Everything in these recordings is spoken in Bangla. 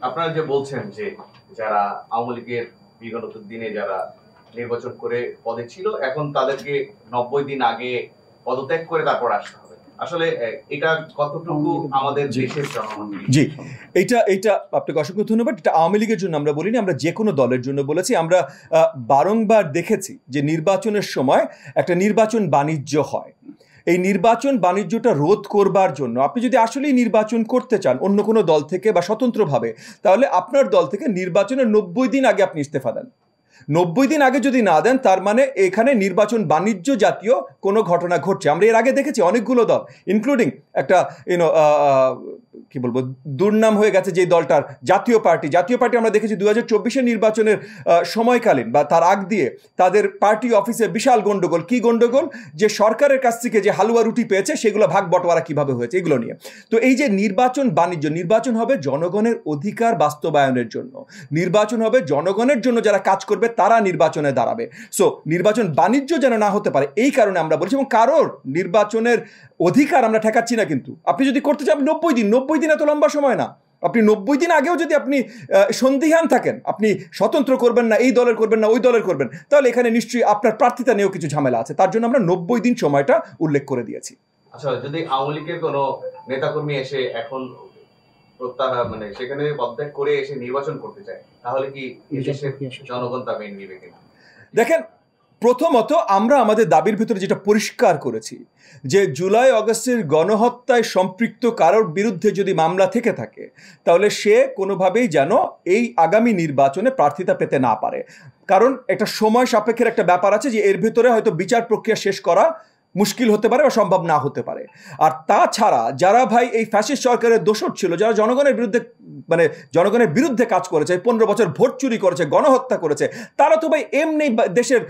আপনারা যে বলছেন যে যারা আওয়ামী লীগের বিগত দিনে যারা নির্বাচন করে পদে ছিল এখন তাদেরকে 90 দিন আগে পদত্যাগ করে তারপর আসতে হবে, আসলে এটা কতটুকু আমাদের দেশের জনগণ? জি, এইটা আপনাকে অসংখ্য ধন্যবাদ। এটা আওয়ামী লীগের জন্য আমরা বলিনি, আমরা যে কোনো দলের জন্য বলেছি। আমরা বারংবার দেখেছি যে নির্বাচনের সময় একটা নির্বাচন বাণিজ্য হয়। এই নির্বাচন বাণিজ্যটা রোধ করবার জন্য আপনি যদি আসলেই নির্বাচন করতে চান অন্য কোনো দল থেকে বা স্বতন্ত্রভাবে, তাহলে আপনার দল থেকে নির্বাচনের 90 দিন আগে আপনি ইস্তফা দেন। 90 দিন আগে যদি না দেন, তার মানে এখানে নির্বাচন বাণিজ্য জাতীয় কোনো ঘটনা ঘটছে। আমরা এর আগে দেখেছি অনেকগুলো দল, ইনক্লুডিং একটা কি বলবো, দুর্নাম হয়ে গেছে যে দলটার জাতীয় পার্টি আমরা দেখেছি 2024 নির্বাচনের সময়কালীন বা তার আগ দিয়ে তাদের পার্টি অফিসে বিশাল গন্ডগোল। কি গন্ডগোল? যে সরকারের কাছ থেকে যে হালুয়া রুটি পেয়েছে সেগুলো ভাগ বটোয়ারা কিভাবে হয়েছে, এগুলো নিয়ে। তো এই যে নির্বাচন বাণিজ্য, নির্বাচন হবে জনগণের অধিকার বাস্তবায়নের জন্য, নির্বাচন হবে জনগণের জন্য, যারা কাজ করবে তারা নির্বাচনে দাঁড়াবে। সো নির্বাচন বাণিজ্য যেন না হতে পারে, এই কারণে আমরা বলছি। এবং কারোর নির্বাচনের অধিকার আমরা ঠেকাচ্ছি না। কিন্তু আপনি যদি করতে চান 90 দিন এত লম্বা সময় না। আপনি 90 দিন আগেও যদি আপনি সন্দিহান থাকেন, আপনি স্বতন্ত্র করবেন না, এই দলের করবেন না, ওই দলের করবেন, তাহলে এখানে নিশ্চয়ই আপনার প্রার্থিতা নিয়েও কিছু ঝামেলা আছে। তার জন্য আমরা 90 দিন সময়টা উল্লেখ করে দিয়েছি। আচ্ছা, যদি আওয়ামী লীগের কোনো নেতাকর্মী এসে এখন মানে সেখানে পদত্যাগ করে এসে নির্বাচন করতে চায়, তাহলে কি দেশের জনগণ তা মেনে নেবে কিনা? দেখেন, প্রথমত আমরা আমাদের দাবির ভিতরে যেটা পরিষ্কার করেছি যে জুলাই আগস্টের গণহত্যায় সম্পৃক্ত কারোর বিরুদ্ধে যদি মামলা থেকে থাকে, তাহলে সে কোনোভাবেই যেন এই আগামী নির্বাচনে প্রার্থিতা পেতে না পারে। কারণ একটা সময় সাপেক্ষের একটা ব্যাপার আছে যে এর ভিতরে হয়তো বিচার প্রক্রিয়া শেষ করা মুশকিল হতে পারে বা সম্ভব না হতে পারে। আর তাছাড়া যারা ভাই এই ফ্যাসিস্ট সরকারের দোষর ছিল, যারা জনগণের বিরুদ্ধে কাজ করেছে, 15 বছর ভোট চুরি করেছে, গণহত্যা করেছে, তারা তো ভাই এমনি দেশের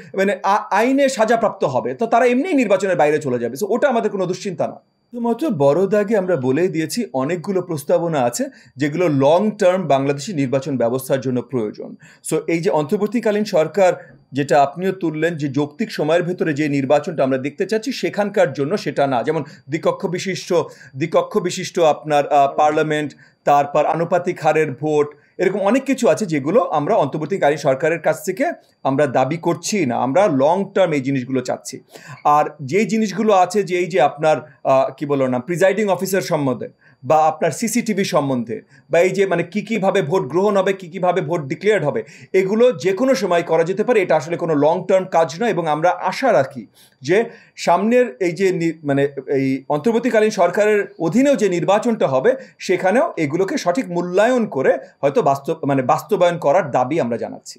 আইনে সাজাপ্রাপ্ত হবে, তো তারা এমনি নির্বাচনের বাইরে চলে যাবে। সো ওটা আমাদের কোনো দুশ্চিন্তা না। শুধুমাত্র বড় দাগে আমরা বলেই দিয়েছি অনেকগুলো প্রস্তাবনা আছে যেগুলো লং টার্ম বাংলাদেশি নির্বাচন ব্যবস্থার জন্য প্রয়োজন। সো এই যে অন্তর্বর্তীকালীন সরকার, যেটা আপনিও তুললেন যে যৌক্তিক সময়ের ভেতরে যে নির্বাচনটা আমরা দেখতে চাচ্ছি সেখানকার জন্য সেটা না, যেমন দ্বিকক্ষ বিশিষ্ট আপনার পার্লামেন্ট, তারপর আনুপাতিক হারের ভোট, এরকম অনেক কিছু আছে যেগুলো আমরা অন্তর্বর্তীকালীন সরকারের কাছ থেকে আমরা দাবি করছি না। আমরা লং টার্ম এই জিনিসগুলো চাচ্ছি। আর যেই জিনিসগুলো আছে যে এই যে আপনার কি বলো না, প্রিজাইডিং অফিসার সম্বন্ধে বা আপনার সিসিটিভি সম্বন্ধে, বা এই যে মানে কীভাবে ভোট গ্রহণ হবে, কীভাবে ভোট ডিক্লেয়ার্ড হবে, এগুলো যে কোনো সময় করা যেতে পারে। এটা আসলে কোনো লং টার্ম কাজ নয়। এবং আমরা আশা রাখি যে সামনের এই যে এই অন্তর্বর্তীকালীন সরকারের অধীনেও যে নির্বাচনটা হবে সেখানেও এগুলোকে সঠিক মূল্যায়ন করে হয়তো বাস্তবায়ন করার দাবি আমরা জানাচ্ছি।